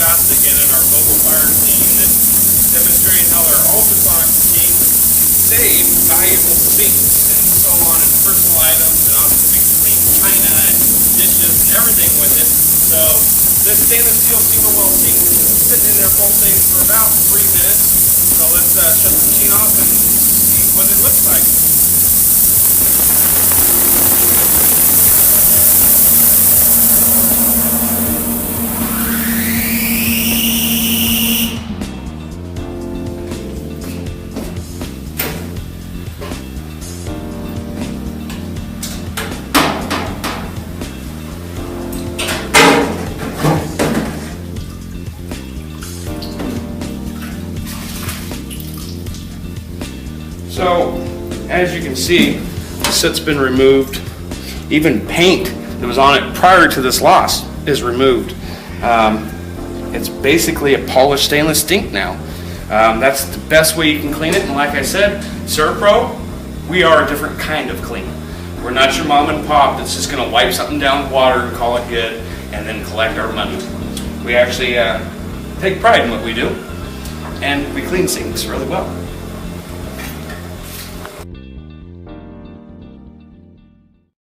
Shasta again in our mobile fire clean that's demonstrating how their ultrasonic machine save valuable sinks and so on and personal items, and obviously we can clean china and dishes and everything with it. So this stainless steel single well sink is sitting in there pulsating for about 3 minutes. So let's shut the machine off and see what it looks like. So, as you can see, the soot's been removed. Even paint that was on it prior to this loss is removed. It's basically a polished stainless sink now. That's the best way you can clean it. And like I said, SERVPRO, we are a different kind of clean. We're not your mom and pop that's just going to wipe something down with water and call it good and then collect our money. We actually take pride in what we do, and we clean sinks really well.